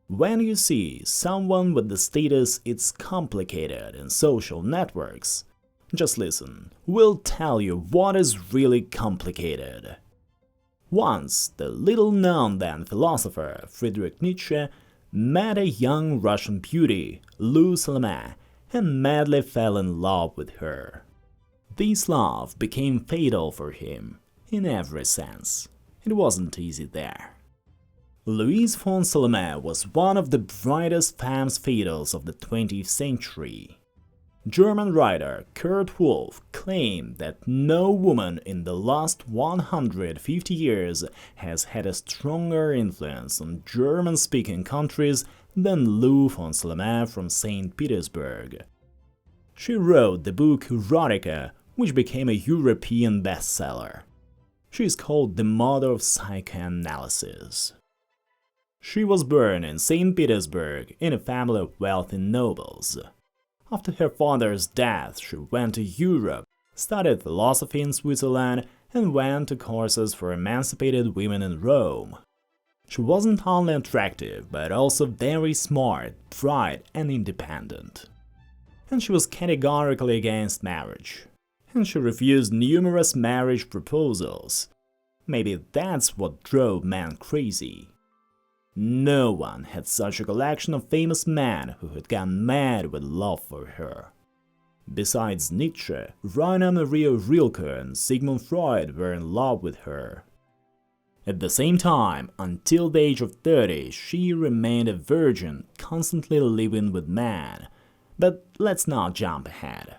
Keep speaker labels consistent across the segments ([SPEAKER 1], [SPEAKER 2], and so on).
[SPEAKER 1] When you see someone with the status "it's complicated" in social networks, just listen, we'll tell you what is really complicated. Once, the little-known then philosopher Friedrich Nietzsche met a young Russian beauty, Louise Salome, and madly fell in love with her. This love became fatal for him, in every sense. It wasn't easy there. Louise von Salome was one of the brightest femmes fatales of the 20th century. German writer Kurt Wolff claimed that no woman in the last 150 years has had a stronger influence on German-speaking countries than Louise von Salome from St. Petersburg. She wrote the book Erotica, which became a European bestseller. She is called the mother of psychoanalysis. She was born in St. Petersburg in a family of wealthy nobles. After her father's death, she went to Europe, studied philosophy in Switzerland, and went to courses for emancipated women in Rome. She wasn't only attractive, but also very smart, bright, and independent. And she was categorically against marriage. And she refused numerous marriage proposals. Maybe that's what drove men crazy. No one had such a collection of famous men who had gone mad with love for her. Besides Nietzsche, Rainer Maria Rilke and Sigmund Freud were in love with her. At the same time, until the age of 30, she remained a virgin, constantly living with men. But let's not jump ahead.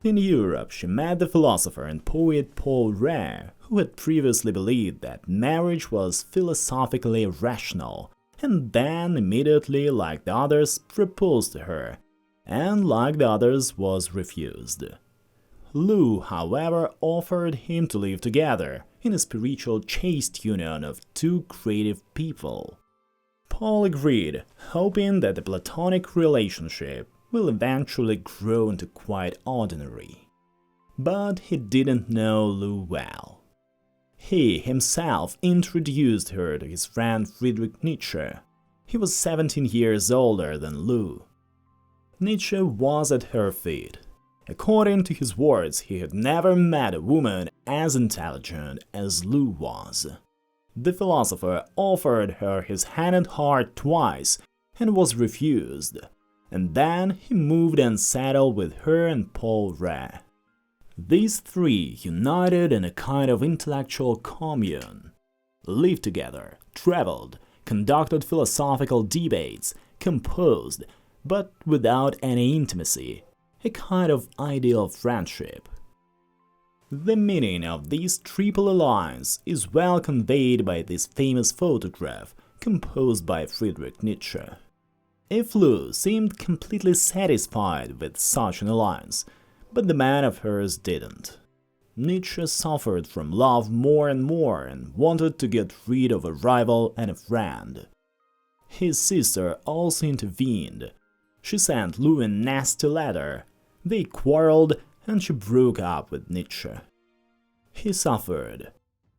[SPEAKER 1] In Europe, she met the philosopher and poet Paul Rée, who had previously believed that marriage was philosophically irrational, and then immediately, like the others, proposed to her, and like the others, was refused. Lou, however, offered him to live together in a spiritual chaste union of two creative people. Paul agreed, hoping that the platonic relationship will eventually grow into quite ordinary. But he didn't know Lou well. He himself introduced her to his friend Friedrich Nietzsche. He was 17 years older than Lou. Nietzsche was at her feet. According to his words, he had never met a woman as intelligent as Lou was. The philosopher offered her his hand and heart twice and was refused. And then he moved and settled with her and Paul Rée. These three united in a kind of intellectual commune, lived together, traveled, conducted philosophical debates, composed, but without any intimacy, a kind of ideal friendship. The meaning of this triple alliance is well conveyed by this famous photograph composed by Friedrich Nietzsche. If Lou seemed completely satisfied with such an alliance, but the man of hers didn't. Nietzsche suffered from love more and more and wanted to get rid of a rival and a friend. His sister also intervened. She sent Lou a nasty letter. They quarreled and she broke up with Nietzsche. He suffered.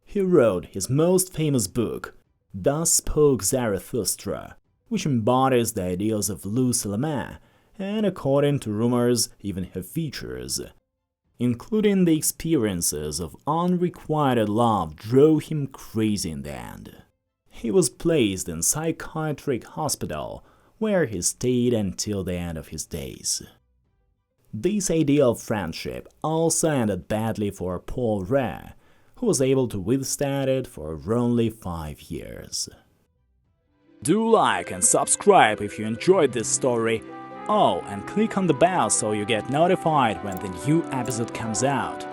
[SPEAKER 1] He wrote his most famous book, Thus Spoke Zarathustra, which embodies the ideals of Louise Salome, and according to rumors, even her features. Including the experiences of unrequited love drove him crazy in the end. He was placed in psychiatric hospital, where he stayed until the end of his days. This ideal friendship also ended badly for Paul Rée, who was able to withstand it for only 5 years. Do like and subscribe if you enjoyed this story. Oh, and click on the bell so you get notified when the new episode comes out.